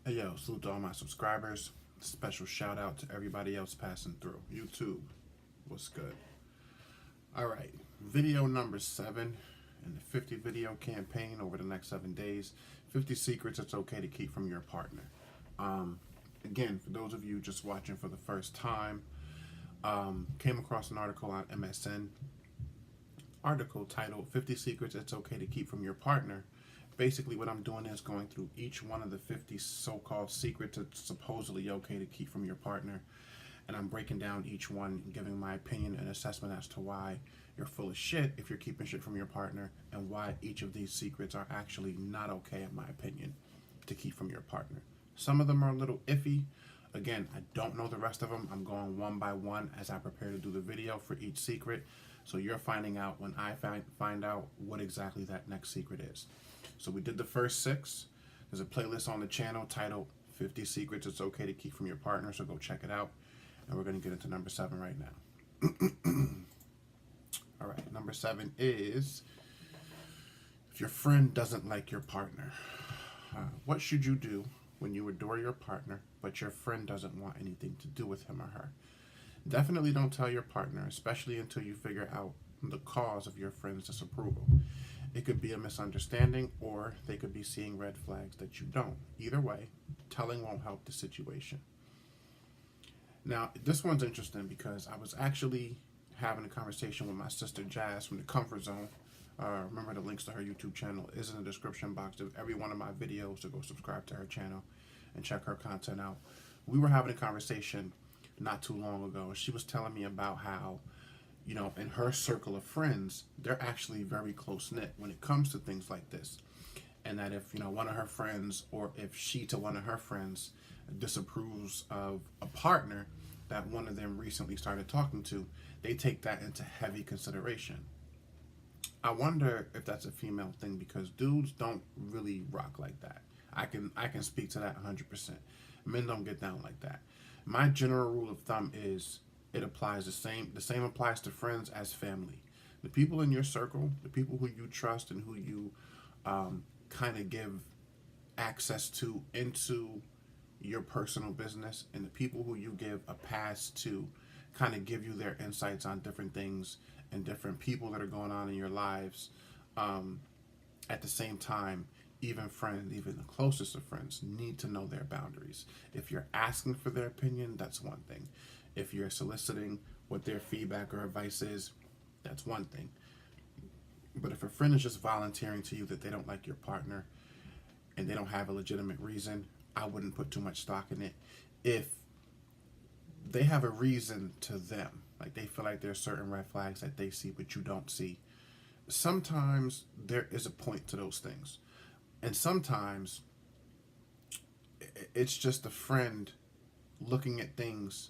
Hey yo, salute to all my subscribers. Special shout out to everybody else passing through. YouTube, what's good? Alright, video number 7 in the 50 video campaign over the next 7 days. 50 secrets it's okay to keep from your partner. Again, for those of you just watching for the first time, came across an article on MSN. Article titled 50 Secrets It's Okay to Keep from Your Partner. Basically, what I'm doing is going through each one of the 50 so called secrets it's supposedly okay to keep from your partner. And I'm breaking down each one and giving my opinion and assessment as to why you're full of shit if you're keeping shit from your partner, and why each of these secrets are actually not okay, in my opinion, to keep from your partner. Some of them are a little iffy. Again, I don't know the rest of them. I'm going one by one as I prepare to do the video for each secret. So you're finding out when I find out what exactly that next secret is. So we did the first 6. There's a playlist on the channel titled 50 Secrets It's Okay to Keep from Your Partner, so go check it out. And we're going to get into number 7 right now. All right, number 7 is if your friend doesn't like your partner. What should you do when you adore your partner, but your friend doesn't want anything to do with him or her? Definitely don't tell your partner, especially until you figure out the cause of your friend's disapproval. It could be a misunderstanding, or they could be seeing red flags that you don't. Either way, telling won't help the situation. Now, this one's interesting because I was actually having a conversation with my sister Jazz from the Comfort Zone. Remember, the links to her YouTube channel is in the description box of every one of my videos, so go subscribe to her channel and check her content out. We were having a conversation not too long ago, and she was telling me about how, in her circle of friends, they're actually very close knit when it comes to things like this. And that if, one of her friends, or if she to one of her friends disapproves of a partner that one of them recently started talking to, they take that into heavy consideration. I wonder if that's a female thing, because dudes don't really rock like that. I can speak to that 100%. Men don't get down like that. My general rule of thumb is it applies the same applies to friends as family. The people in your circle, the people who you trust and who you kind of give access to into your personal business, and the people who you give a pass to kind of give you their insights on different things and different people that are going on in your lives. At the same time, even friends, even the closest of friends, need to know their boundaries. If you're asking for their opinion, that's one thing. If you're soliciting what their feedback or advice is, that's one thing. But if a friend is just volunteering to you that they don't like your partner and they don't have a legitimate reason, I wouldn't put too much stock in it. If they have a reason to them, like they feel like there's certain red flags that they see but you don't see, sometimes there is a point to those things. And sometimes it's just a friend looking at things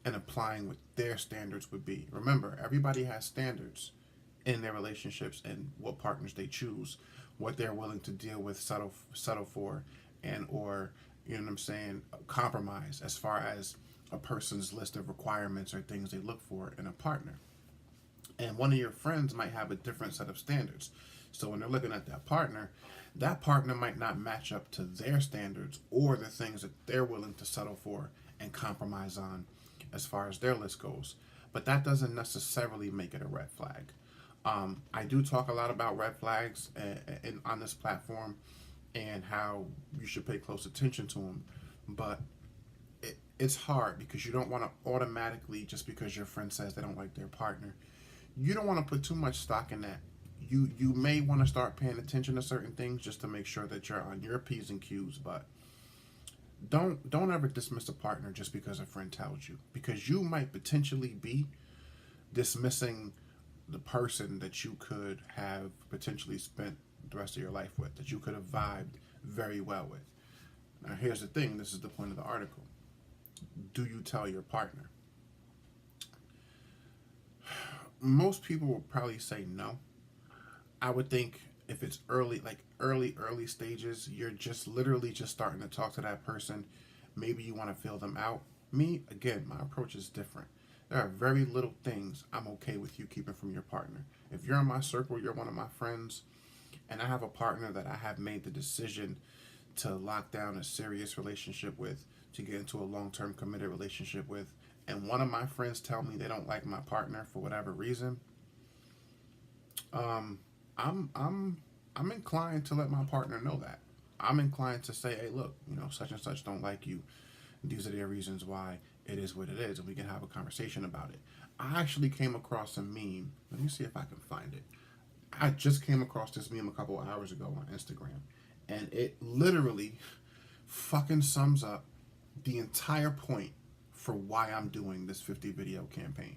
and applying what their standards would be. Remember, everybody has standards in their relationships and what partners they choose, what they're willing to deal with, settle for, and or compromise as far as a person's list of requirements or things they look for in a partner. And one of your friends might have a different set of standards. So when they're looking at that partner might not match up to their standards or the things that they're willing to settle for and compromise on as far as their list goes. But that doesn't necessarily make it a red flag. I do talk a lot about red flags on this platform and how you should pay close attention to them. But it's hard because you don't want to automatically, just because your friend says they don't like their partner, you don't want to put too much stock in that. You may want to start paying attention to certain things just to make sure that you're on your P's and Q's, but don't ever dismiss a partner just because a friend tells you, because you might potentially be dismissing the person that you could have potentially spent the rest of your life with, that you could have vibed very well with. Now here's the thing, this is the point of the article. Do you tell your partner? Most people will probably say no. I would think if it's early, like early stages, you're just literally just starting to talk to that person, maybe you want to feel them out. Me, again, my approach is different. There are very little things I'm okay with you keeping from your partner. If you're in my circle, you're one of my friends, and I have a partner that I have made the decision to lock down a serious relationship with, to get into a long-term committed relationship with, and one of my friends tell me they don't like my partner for whatever reason, um, I'm inclined to let my partner know that. I'm inclined to say, hey, look, such and such don't like you. These are their reasons why. It is what it is, and we can have a conversation about it. I actually came across a meme. Let me see if I can find it. I just came across this meme a couple of hours ago on Instagram, and it literally fucking sums up the entire point for why I'm doing this 50 video campaign.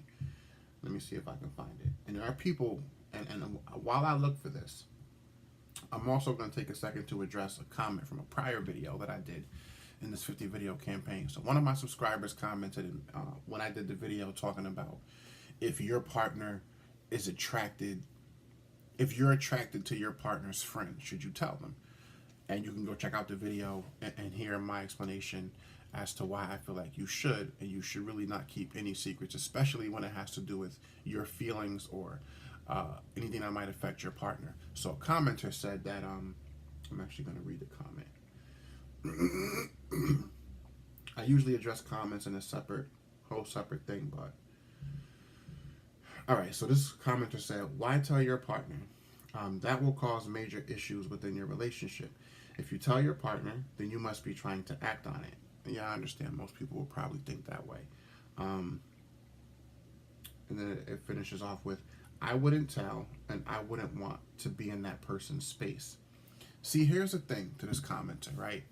Let me see if I can find it. And there are people, and while I look for this, I'm also going to take a second to address a comment from a prior video that I did in this 50 video campaign. So one of my subscribers commented when I did the video talking about if your partner is attracted, if you're attracted to your partner's friend, should you tell them? And you can go check out the video and hear my explanation as to why I feel like you should, and you should really not keep any secrets, especially when it has to do with your feelings or anything that might affect your partner. So a commenter said that, I'm actually going to read the comment. I usually address comments in a whole separate thing, but all right. So this commenter said, "Why tell your partner? That will cause major issues within your relationship. If you tell your partner, then you must be trying to act on it." And yeah, I understand. Most people will probably think that way. And then it finishes off with, "I wouldn't tell, and I wouldn't want to be in that person's space." See, here's the thing to this commenter, right?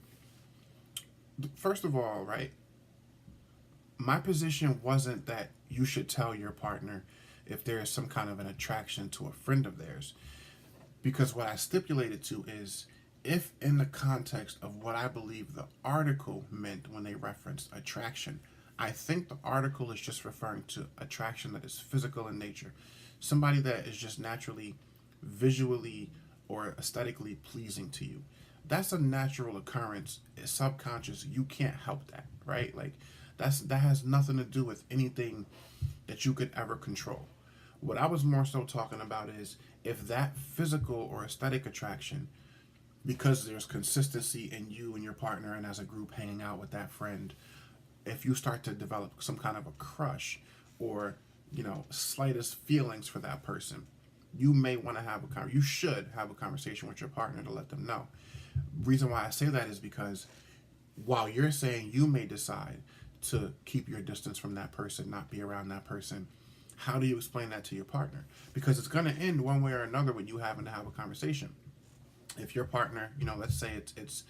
First of all, right, my position wasn't that you should tell your partner if there is some kind of an attraction to a friend of theirs. Because what I stipulated to is, if in the context of what I believe the article meant when they referenced attraction, I think the article is just referring to attraction that is physical in nature. Somebody that is just naturally, visually, or aesthetically pleasing to you. That's a natural occurrence. It's subconscious. You can't help that, right? Like that has nothing to do with anything that you could ever control. What I was more so talking about is if that physical or aesthetic attraction, because there's consistency in you and your partner and as a group hanging out with that friend, if you start to develop some kind of a crush or, slightest feelings for that person, you may want to you should have a conversation with your partner to let them know. Reason why I say that is because while you're saying you may decide to keep your distance from that person, not be around that person, how do you explain that to your partner? Because it's going to end one way or another with you having to have a conversation. If your partner, let's say it's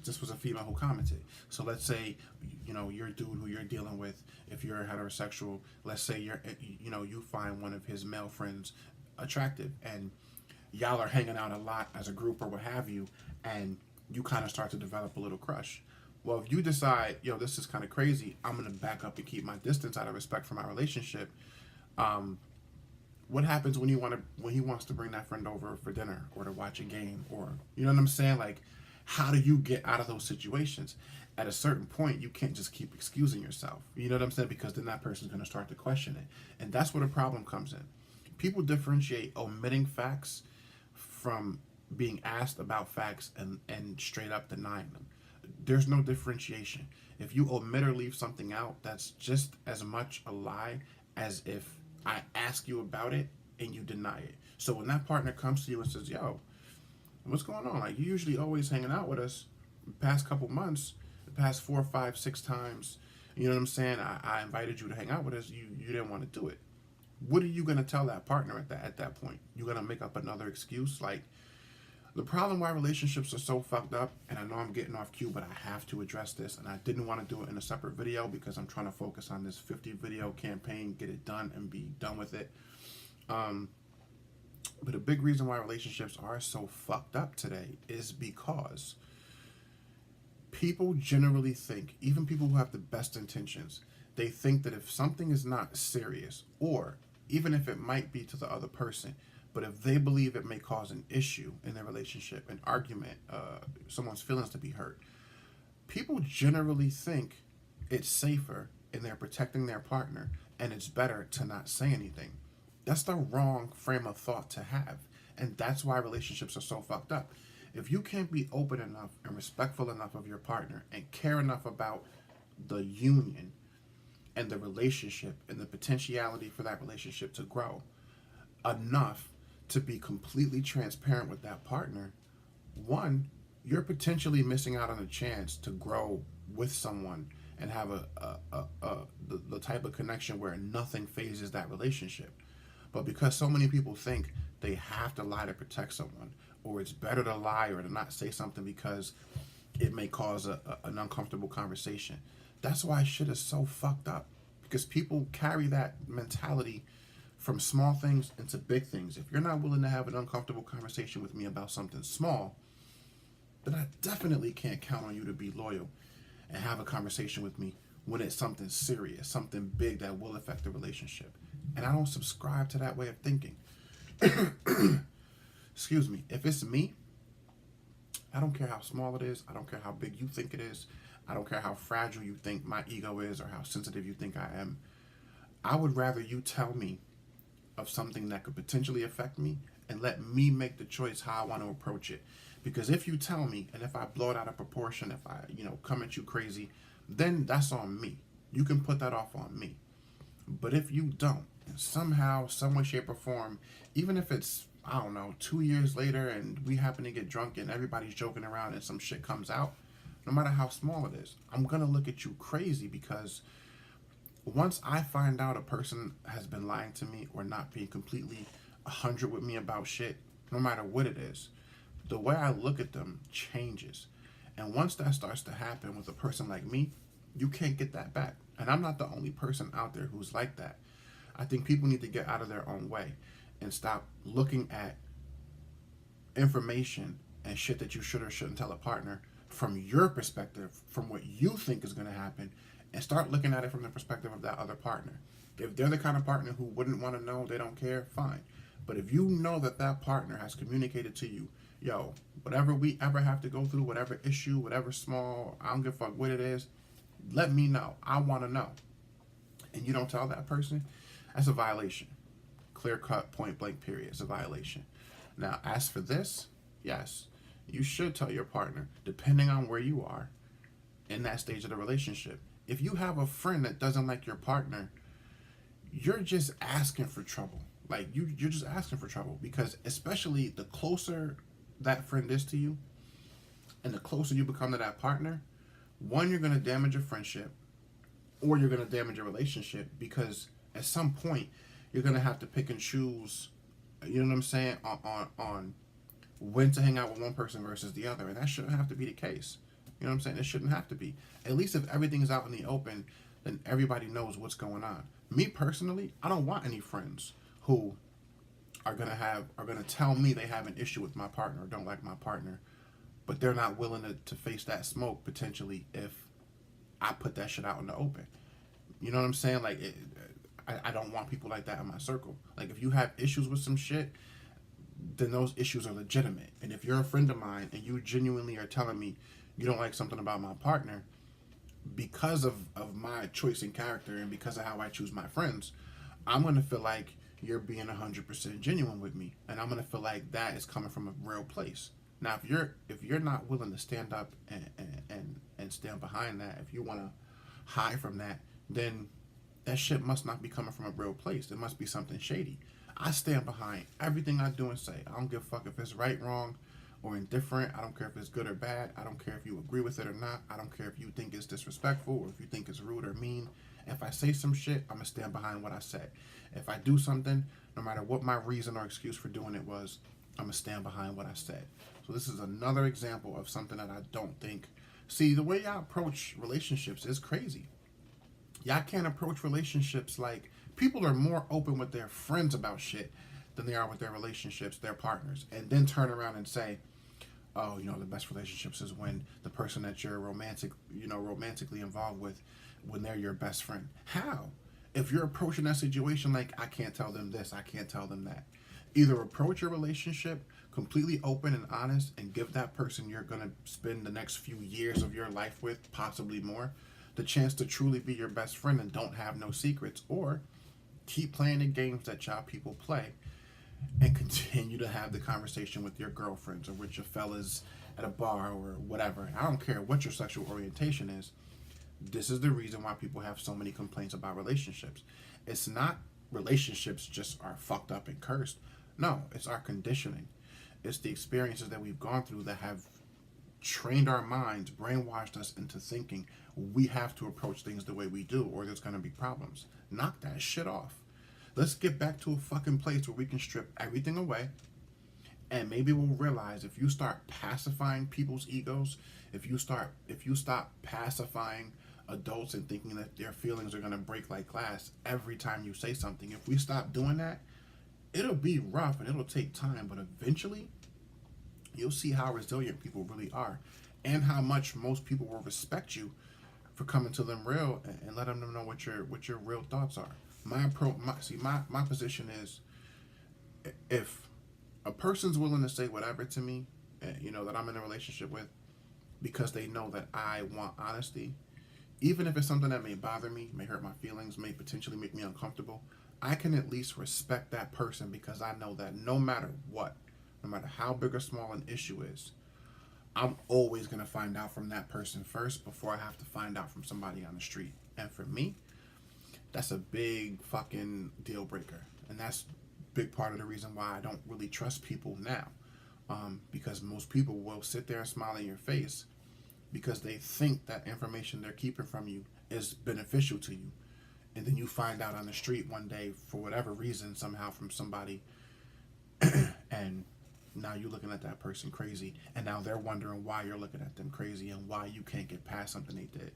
this was a female who commented. So let's say, your dude who you're dealing with, if you're heterosexual, let's say you find one of his male friends attractive and y'all are hanging out a lot as a group or what have you, and you kind of start to develop a little crush. Well, if you decide, this is kind of crazy, I'm going to back up and keep my distance out of respect for my relationship, what happens when he wants to bring that friend over for dinner or to watch a game, or, you know what I'm saying? Like, how do you get out of those situations? At a certain point, you can't just keep excusing yourself. You know what I'm saying? Because then that person's going to start to question it. And that's where the problem comes in. People differentiate omitting facts from being asked about facts and straight up denying them. There's no differentiation. If you omit or leave something out, that's just as much a lie as if I ask you about it and you deny it. So when that partner comes to you and says, "Yo, what's going on? Like, you usually always hanging out with us the past couple months, the past 4, 5, 6 times. You know what I'm saying? I invited you to hang out with us. You didn't want to do it." What are you going to tell that partner at that point? You're going to make up another excuse? Like, the problem why relationships are so fucked up, and I know I'm getting off cue, but I have to address this, and I didn't want to do it in a separate video because I'm trying to focus on this 50 video campaign, get it done, and be done with it. But a big reason why relationships are so fucked up today is because people generally think, even people who have the best intentions, they think that if something is not serious, or even if it might be to the other person, but if they believe it may cause an issue in their relationship, an argument, someone's feelings to be hurt, people generally think it's safer and they're protecting their partner and it's better to not say anything. That's the wrong frame of thought to have. And that's why relationships are so fucked up. If you can't be open enough and respectful enough of your partner and care enough about the union and the relationship and the potentiality for that relationship to grow enough to be completely transparent with that partner, one, you're potentially missing out on a chance to grow with someone and have the type of connection where nothing phases that relationship. But because so many people think they have to lie to protect someone, or it's better to lie or to not say something because it may cause an uncomfortable conversation. That's why shit is so fucked up. Because people carry that mentality from small things into big things. If you're not willing to have an uncomfortable conversation with me about something small, then I definitely can't count on you to be loyal and have a conversation with me when it's something serious, something big that will affect the relationship. And I don't subscribe to that way of thinking. Excuse me. If it's me, I don't care how small it is. I don't care how big you think it is. I don't care how fragile you think my ego is or how sensitive you think I am. I would rather you tell me of something that could potentially affect me and let me make the choice how I want to approach it. Because if you tell me, and if I blow it out of proportion, if I, come at you crazy, then that's on me. You can put that off on me. But if you don't, and somehow, some way, shape, or form, even if it's, 2 years later and we happen to get drunk and everybody's joking around and some shit comes out, no matter how small it is, I'm going to look at you crazy, because once I find out a person has been lying to me or not being completely 100 with me about shit, no matter what it is, the way I look at them changes. And once that starts to happen with a person like me, you can't get that back. And I'm not the only person out there who's like that. I think people need to get out of their own way and stop looking at information and shit that you should or shouldn't tell a partner from your perspective, from what you think is going to happen, and start looking at it from the perspective of that other partner. If they're the kind of partner who wouldn't want to know, they don't care, fine. But if you know that that partner has communicated to you, yo, whatever we ever have to go through, whatever issue, whatever small, I don't give a fuck what it is, let me know. I want to know. And you don't tell that person, that's a violation. Clear cut, point blank, period. It's a violation. Now, as for this, yes, you should tell your partner, depending on where you are in that stage of the relationship. If you have a friend that doesn't like your partner, you're just asking for trouble. Like, you're just asking for trouble, because especially the closer that friend is to you and the closer you become to that partner, one, you're going to damage a friendship, or you're going to damage a relationship, because at some point you're going to have to pick and choose, you know what I'm saying, on when to hang out with one person versus the other. And that shouldn't have to be the case. You know what I'm saying? It shouldn't have to be. At least if everything's out in the open, then everybody knows what's going on. Me personally, I don't want any friends who are gonna tell me they have an issue with my partner or don't like my partner, but they're not willing to face that smoke potentially if I put that shit out in the open. You know what I'm saying? Like, I don't want people like that in my circle. Like, if you have issues with some shit, then those issues are legitimate. And if you're a friend of mine and you genuinely are telling me you don't like something about my partner because of my choice in character and because of how I choose my friends, I'm going to feel like you're being 100% genuine with me. And I'm going to feel like that is coming from a real place. Now, if you're not willing to stand up and stand behind that, if you want to hide from that, then that shit must not be coming from a real place. It must be something shady. I stand behind everything I do and say. I don't give a fuck if it's right, wrong, or indifferent. I don't care if it's good or bad. I don't care if you agree with it or not. I don't care if you think it's disrespectful or if you think it's rude or mean. If I say some shit, I'm going to stand behind what I said. If I do something, no matter what my reason or excuse for doing it was, I'm going to stand behind what I said. So this is another example of something that I don't think... See, the way y'all approach relationships is crazy. Y'all can't approach relationships like... People are more open with their friends about shit than they are with their relationships, their partners. And then turn around and say, oh, the best relationships is when the person that you're romantically involved with, when they're your best friend. How? If you're approaching that situation like, I can't tell them this, I can't tell them that. Either approach your relationship completely open and honest and give that person you're going to spend the next few years of your life with, possibly more, the chance to truly be your best friend and don't have no secrets, or keep playing the games that y'all people play and continue to have the conversation with your girlfriends or with your fellas at a bar or whatever. I don't care what your sexual orientation is. This is the reason why people have so many complaints about relationships. It's not relationships just are fucked up and cursed. No, it's our conditioning. It's the experiences that we've gone through that have trained our minds, brainwashed us into thinking we have to approach things the way we do or there's going to be problems. Knock that shit off. Let's get back to a fucking place where we can strip everything away, and maybe we'll realize if you start pacifying people's egos, if you stop pacifying adults and thinking that their feelings are going to break like glass every time you say something, if we stop doing that, it'll be rough and it'll take time, but eventually you'll see how resilient people really are and how much most people will respect you for coming to them real and letting them know what your real thoughts are. My position is, if a person's willing to say whatever to me, that I'm in a relationship with, because they know that I want honesty, even if it's something that may bother me, may hurt my feelings, may potentially make me uncomfortable, I can at least respect that person because I know that no matter what, no matter how big or small an issue is, I'm always going to find out from that person first before I have to find out from somebody on the street. And for me, that's a big fucking deal breaker. And that's a big part of the reason why I don't really trust people now. Because most people will sit there and smile in your face because they think that information they're keeping from you is beneficial to you. And then you find out on the street one day, for whatever reason, somehow from somebody, and now you're looking at that person crazy, and now they're wondering why you're looking at them crazy and why you can't get past something they did.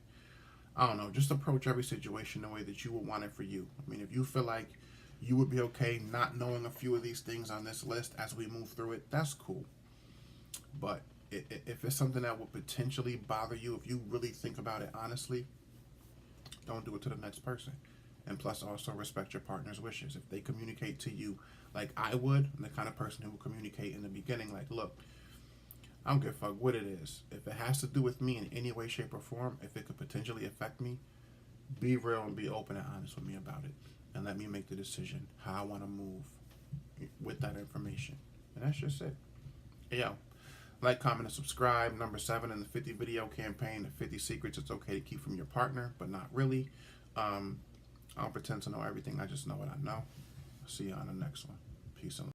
I don't know, just approach every situation the way that you would want it for you. I mean, if you feel like you would be okay not knowing a few of these things on this list as we move through it, that's cool. But if it's something that will potentially bother you, if you really think about it honestly, don't do it to the next person. And plus, also respect your partner's wishes. If they communicate to you like I would, I'm the kind of person who will communicate in the beginning, like, look, I don't give a fuck what it is. If it has to do with me in any way, shape, or form, if it could potentially affect me, be real and be open and honest with me about it. And let me make the decision how I want to move with that information. And that's just it. Hey, yo, like, comment, and subscribe. Number 7 in the 50 video campaign, the 50 secrets it's okay to keep from your partner, but not really. I don't pretend to know everything. I just know what I know. See you on the next one. Peace and